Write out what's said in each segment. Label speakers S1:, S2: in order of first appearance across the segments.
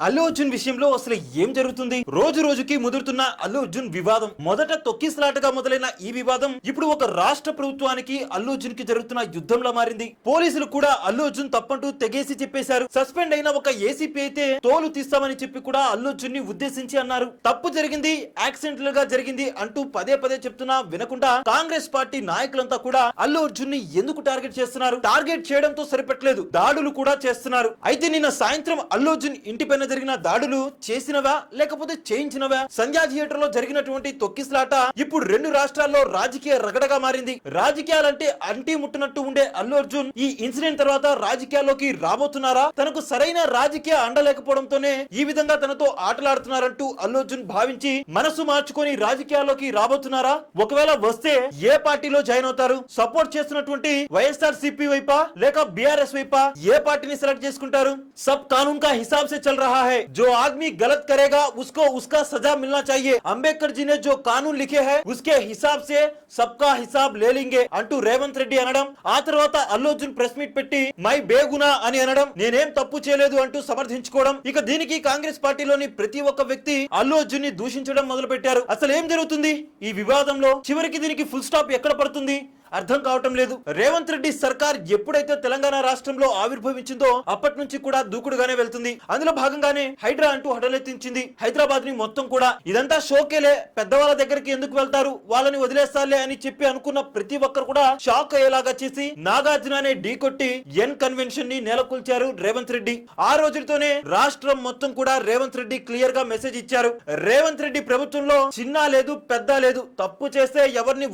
S1: అల్లు అర్జున్ విషయంలో అసలు ఏం జరుగుతుంది? రోజు రోజుకి ముదురుతున్న అల్లు అర్జున్ వివాదం మొదట తొక్కిసలాటగా మొదలైన ఈ వివాదం ఇప్పుడు ఒక రాష్ట్ర ప్రభుత్వానికి అల్లు అర్జున్ కి జరుగుతున్న యుద్ధంలా మారింది. పోలీసులు కూడా అల్లు అర్జున్ తప్పంటూ తెగేసి చెప్పేశారు. సస్పెండ్ అయిన ఒక ఏసీపీ అయితే తోలు తీస్తామని చెప్పి కూడా అల్లు అర్జున్ ని ఉద్దేశించి అన్నారు. తప్పు జరిగింది, యాక్సిడెంటల్ గా జరిగింది అంటూ పదే పదే చెప్తున్నా వినకుండా కాంగ్రెస్ పార్టీ నాయకులంతా కూడా అల్లు అర్జున్ ని ఎందుకు టార్గెట్ చేస్తున్నారు? టార్గెట్ చేయడంతో సరిపెట్టలేదు, దాడులు కూడా చేస్తున్నారు. అయితే నిన్న సాయంత్రం అల్లు అర్జున్ ఇంటిపైన జరిగిన దాడులు చేసినవా లేకపోతే చేయించినవా? సంధ్యా థియేటర్ లో జరిగినటువంటి తొక్కిసలాట ఇప్పుడు రెండు రాష్ట్రాల్లో రాజకీయ రగడగా మారింది. రాజకీయాలంటే అంటి ముట్టనట్టు ఉండే అల్లు అర్జున్ ఈ ఇన్సిడెంట్ తర్వాత రాజకీయాల్లోకి రాబోతున్నారా? తనకు సరైన రాజకీయ అండ లేకపోవడంతోనే ఈ విధంగా తనతో ఆటలాడుతున్నారంటూ అల్లు అర్జున్ భావించి మనసు మార్చుకొని రాజకీయాల్లోకి రాబోతున్నారా? ఒకవేళ వస్తే ఏ పార్టీలో జాయిన్ అవుతారు? సపోర్ట్ చేస్తున్నటువంటి వైఎస్ఆర్ సిపి వైపా లేక బీఆర్ఎస్ వైపా? ఏ పార్టీని సెలెక్ట్ చేసుకుంటారు? సబ్ కానూన్ కా హిసాబ్ से चल रहा है, जो आदमी गलत करेगा उसको उसका सजा मिलना चाहिए. अंबेडकर जी ने जो कानून लिखे हैं उसके हिसाब से सबका हिसाब ले लेंगे అంటూ రేవంత్ రెడ్డి అనడం, ఆ తర్వాత అల్లు అర్జున్ ప్రెస్ మీట్ పెట్టి మై బేగునా అని అనడం, నేనేం తప్పు చేయలేదు అంటూ సమర్థించుకోవడం. ఇక దీనికి కాంగ్రెస్ పార్టీలోని ప్రతి ఒక్క వ్యక్తి అల్లు అర్జున్ ని దూషించడం మొదలు పెట్టారు. అసలు ఏం జరుగుతుంది ఈ వివాదంలో? చివరికి దీనికి ఫుల్ స్టాప్ ఎక్కడ పడుతుంది అర్థం కావటం లేదు. రేవంత్ రెడ్డి సర్కార్ ఎప్పుడైతే తెలంగాణ రాష్ట్రంలో ఆవిర్భవించిందో అప్పటి నుంచి కూడా దూకుడుగానే వెళ్తుంది. అందులో భాగంగానే హైడ్రా అంటూ హడలెత్తించింది హైదరాబాద్ ని మొత్తం కూడా. ఇదంతా షోకేలే, పెద్దవాళ్ళ దగ్గరికి ఎందుకు వెళ్తారు, వాళ్ళని వదిలేస్తాలే అని చెప్పి అనుకున్న ప్రతి ఒక్కరు కూడా షాక్ అయ్యేలాగా చేసి నాగార్జుననే ఢీకొట్టి ఎన్ కన్వెన్షన్ ని నెలకొల్చారు రేవంత్ రెడ్డి. ఆ రోజులతోనే రాష్ట్రం మొత్తం కూడా రేవంత్ రెడ్డి క్లియర్ గా మెసేజ్ ఇచ్చారు. రేవంత్ రెడ్డి ప్రభుత్వంలో చిన్న లేదు పెద్ద లేదు, తప్పు చేస్తే ఎవరిని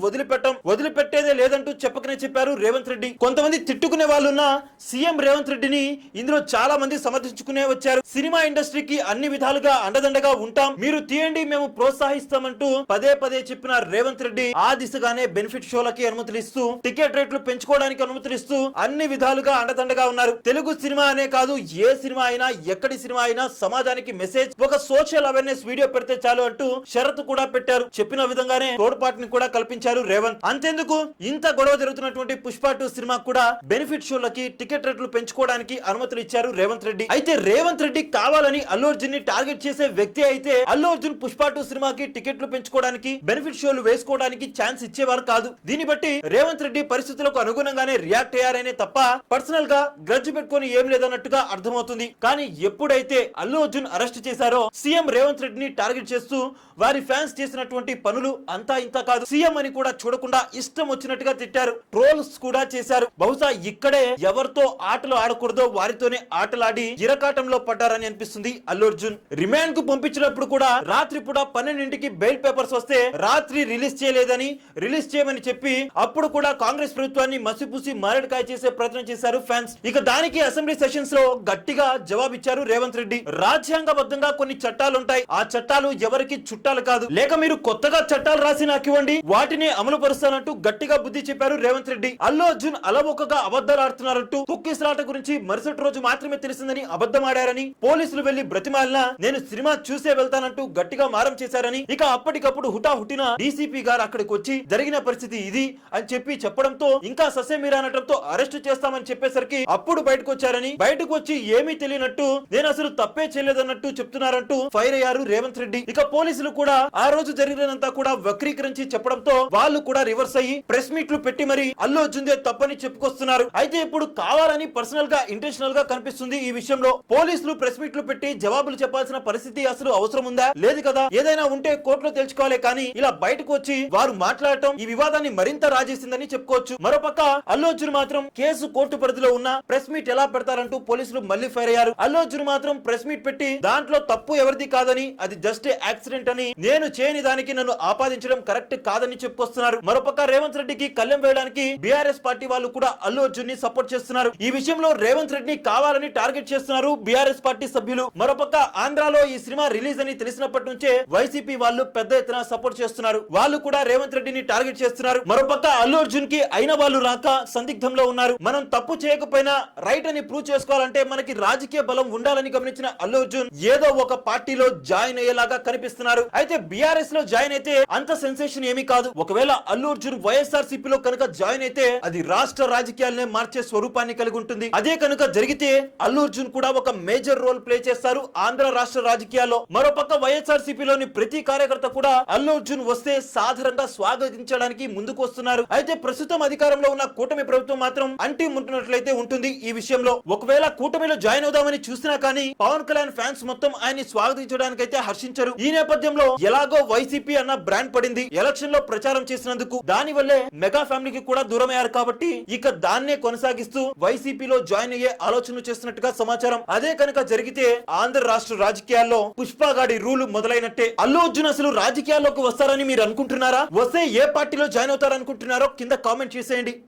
S1: వదిలిపెట్టేదే లేదంటూ చెప్పకనే చెప్పారు రేవంత్ రెడ్డి. కొంతమంది తిట్టుకునే వాళ్ళున్నా సీఎం రేవంత్ రెడ్డిని ఇందులో చాలా మంది సమర్థించుకునే వచ్చారు. సినిమా ఇండస్ట్రీకి అన్ని విధాలుగా అండదండగా ఉంటాం, మీరు తీయండి మేము ప్రోత్సహిస్తామంటూ పదే పదే చెప్పిన రేవంత్ రెడ్డి ఆ దిశగానే బెనిఫిట్ షోలకి అనుమతులు ఇస్తూ, టికెట్ రేట్లు పెంచుకోవడానికి అనుమతులు ఇస్తూ అన్ని విధాలుగా అండదండగా ఉన్నారు. తెలుగు సినిమా అనే కాదు, ఏ సినిమా అయినా ఎక్కడి సినిమా అయినా సమాజానికి మెసేజ్, ఒక సోషల్ అవేర్నెస్ వీడియో పెడితే చాలు అంటూ షరతు కూడా పెట్టారు. చెప్పిన విధంగానే తోడ్పాటుని కూడా కల్పించారు రేవంత్. అంతెందుకు, ఇంత గొడవ జరుగుతున్నటువంటి పుష్ప 2 సినిమా కూడా బెనిఫిట్ షోలకి టికెట్ రేట్లు పెంచుకోవడానికి అనుమతులు ఇచ్చారు రేవంత్ రెడ్డి. అయితే రేవంత్ రెడ్డి కావాలని అల్లు అర్జున్ ని టార్గెట్ చేసే వ్యక్తి అయితే అల్లు అర్జున్ పుష్ప 2 సినిమాకి టికెట్లు పెంచుకోవడానికి బెనిఫిట్ షోలు వేసుకోవడానికి ఛాన్స్ ఇచ్చేవారు కాదు. దీన్ని బట్టి రేవంత్ రెడ్డి పరిస్థితులకు అనుగుణంగానే రియాక్ట్ అయ్యారనే తప్ప పర్సనల్ గా గ్రడ్జ్ పెట్టుకొని ఏం లేదన్నట్టుగా అర్థమవుతుంది. కానీ ఎప్పుడైతే అల్లు అర్జున్ అరెస్ట్ చేశారో సీఎం రేవంత్ రెడ్డిని టార్గెట్ చేస్తూ వారి ఫ్యాన్స్ చేసినటువంటి పనులు అంతా ఇంత కాదు, సీఎం అని కూడా చూడకుండా ఇష్టం వచ్చినట్టుగా తిట్టారు, ట్రోల్స్ కూడా చేశారు. బహుశా ఇక్కడే ఎవరితో ఆటలు ఆడకూడదో వారితోనే ఆటలాడి ఇరకాటంలో పడ్డారని అనిపిస్తుంది అల్లు అర్జున్. రిమాండ్ కు పంపించినప్పుడు కూడా రాత్రి పూట 12ంటికి బెయిల్ పేపర్స్ వస్తే రాత్రి రిలీజ్ చేయలేదని, రిలీజ్ చేయమని చెప్పి అప్పుడు కూడా కాంగ్రెస్ ప్రభుత్వాన్ని మసిపూసి మారేడుకాయ చేసే ప్రయత్నం చేశారు ఫ్యాన్స్. ఇక దానికి అసెంబ్లీ సెషన్స్ లో గట్టిగా జవాబిచ్చారు రేవంత్ రెడ్డి. రాజ్యాంగబద్ధంగా కొన్ని చట్టాలు ఉంటాయి, ఆ చట్టాలు ఎవరికి చుట్టాలు కాదు, లేక మీరు కొత్తగా చట్టాలు రాసి నాకు ఇవ్వండి వాటిని అమలు పరుస్తానంటూ గట్టిగా బుద్ధి చెప్పారు రేవంత్ రెడ్డి. అల్లు అర్జున్ అలవోకగా అబద్ధాలు ఆడుతున్నారంటూ, తొక్కిసలాట గురించి మరుసటి రోజు మాత్రమే తెలిసిందని అబద్ధం ఆడారని, పోలీసులు వెళ్లి బ్రతిమాలినా నేను సినిమా చూసే వెళ్తానంటూ గట్టిగా మారం చేశారని, ఇక అప్పటికప్పుడు హుటాహుటిన డీసీపీ గారు అక్కడికి వచ్చి జరిగిన పరిస్థితి ఇది అని చెప్పి చెప్పడంతో ఇంకా ససేమిరానటంతో అరెస్ట్ చేస్తామని చెప్పేసరికి అప్పుడు బయటకు వచ్చారని, బయటకు వచ్చి ఏమీ తెలియనట్టు నేను అసలు తప్పే చేయలేదన్నట్టు చెప్తున్నారంటూ ఫైర్ అయ్యారు రేవంత్ రెడ్డి. ఇక పోలీసులు కూడా ఆ రోజు జరిగినంతా కూడా వక్రీకరించి చెప్పడంతో వాళ్ళు కూడా రివర్స్ అయ్యి ప్రెస్ మీట్లు పెట్టి మరి అల్లు అర్జున్ దే తప్పని చెప్పుకొస్తున్నారు. అయితే ఇప్పుడు కావాలని పర్సనల్ గా ఇంటెన్షనల్ గా కనిపిస్తుంది ఈ విషయంలో. పోలీసులు ప్రెస్ మీట్లు పెట్టి జవాబులు చెప్పాల్సిన పరిస్థితి అసలు అవసరం ఉందా? లేదు కదా. ఏదైనా ఉంటే కోర్టులో తెలుసుకోవాలి, కానీ ఇలా బయటకు వచ్చి వారు మాట్లాడటం ఈ వివాదాన్ని మరింత రాజేసిందని చెప్పుకోవచ్చు. మరోపక్క అల్లు అర్జున్ మాత్రం కేసు కోర్టు పరిధిలో ఉన్న ప్రెస్ మీట్ ఎలా పెడతారంటూ పోలీసులు మళ్ళీ ఫైర్ అయ్యారు. అల్లు అర్జున్ మాత్రం ప్రెస్ మీట్ పెట్టి దాంట్లో తప్పు ఎవరిది కాదని, అది జస్ట్ యాక్సిడెంట్ అని, నేను చేయని దానికి నన్ను ఆపాదించడం కరెక్ట్ కాదని చెప్పుకొస్తున్నారు. మరోపక్క రేవంత్ రెడ్డికి కళ్ళెం వేయడానికి బీఆర్ఎస్ పార్టీ వాళ్ళు కూడా అల్లు అర్జున్ ని సపోర్ట్ చేస్తున్నారు. ఈ విషయంలో రేవంత్ రెడ్డిని కావాలని టార్గెట్ చేస్తున్నారు బీఆర్ఎస్ పార్టీ సభ్యులు. మరోపక్క ఆంధ్రాలో ఈ సినిమా రిలీజ్ అని తెలిసినప్పటి నుంచే వైసీపీ వాళ్ళు పెద్ద ఎత్తున సపోర్ట్ చేస్తున్నారు, వాళ్ళు కూడా రేవంత్ రెడ్డిని టార్గెట్ చేస్తున్నారు. మరోపక్క అల్లు అర్జున్ కి అయిన వాళ్ళు రాక సందిగ్ధంలో ఉన్నారు. మనం తప్పు చేయకపోయినా రైట్ అని ప్రూవ్ చేసుకోవాలంటే మనకి రాజకీయ బలం ఉండాలని గమనించిన అల్లు అర్జున్ ఏదో ఒక పార్టీలో జాయిన్ అయ్యేలాగా కనిపిస్తున్నారు. అయితే బీఆర్ఎస్ లో జాయిన్ అయితే అంత సెన్సేషన్ ఏమీ కాదు. ఒకవేళ అల్లు అర్జున్ వైఎస్ఆర్సీపీ వైసీపీలో కనుక జాయిన్ అయితే అది రాష్ట్ర రాజకీయాలనే మార్చే స్వరూపాన్ని కలిగి ఉంటుంది. అదే కనుక జరిగితే అల్లు అర్జున్ కూడా ఒక మేజర్ రోల్ ప్లే చేస్తారు ఆంధ్ర రాష్ట్ర రాజకీయాల్లో. మరోపక్క వైఎస్ఆర్సీపీలోని ప్రతి కార్యకర్త కూడా అల్లు అర్జున్ వస్తే సాధారణంగా స్వాగతించడానికి ముందుకు వస్తున్నారు. అయితే ప్రస్తుతం అధికారంలో ఉన్న కూటమి ప్రభుత్వం మాత్రం అంటి ముట్టినట్లయితే ఉంటుంది ఈ విషయంలో. ఒకవేళ కూటమిలో జాయిన్ అవుదామని చూసినా కానీ పవన్ కళ్యాణ్ ఫ్యాన్స్ మొత్తం ఆయన్ని స్వాగతించడానికైతే హర్షించరు. ఈ నేపథ్యంలో ఎలాగో వైసీపీ అన్న బ్రాండ్ పడింది ఎలక్షన్ లో ప్రచారం చేసినందుకు. దాని వల్లే మెగా ఫ్యామిలీకి కూడా దూరమయ్యారు కాబట్టి ఇక దాన్నే కొనసాగిస్తూ వైసీపీలో జాయిన్ అయ్యే ఆలోచనలు చేస్తున్నట్టుగా సమాచారం. అదే కనుక జరిగితే ఆంధ్ర రాష్ట్ర రాజకీయాల్లో పుష్పగాడి రూల్ మొదలైనట్టే. అల్లు అర్జున్ అసలు రాజకీయాల్లోకి వస్తారని మీరు అనుకుంటున్నారా? వస్తే ఏ పార్టీలో జాయిన్ అవుతారనుకుంటున్నారో కింద కామెంట్ చేసేయండి.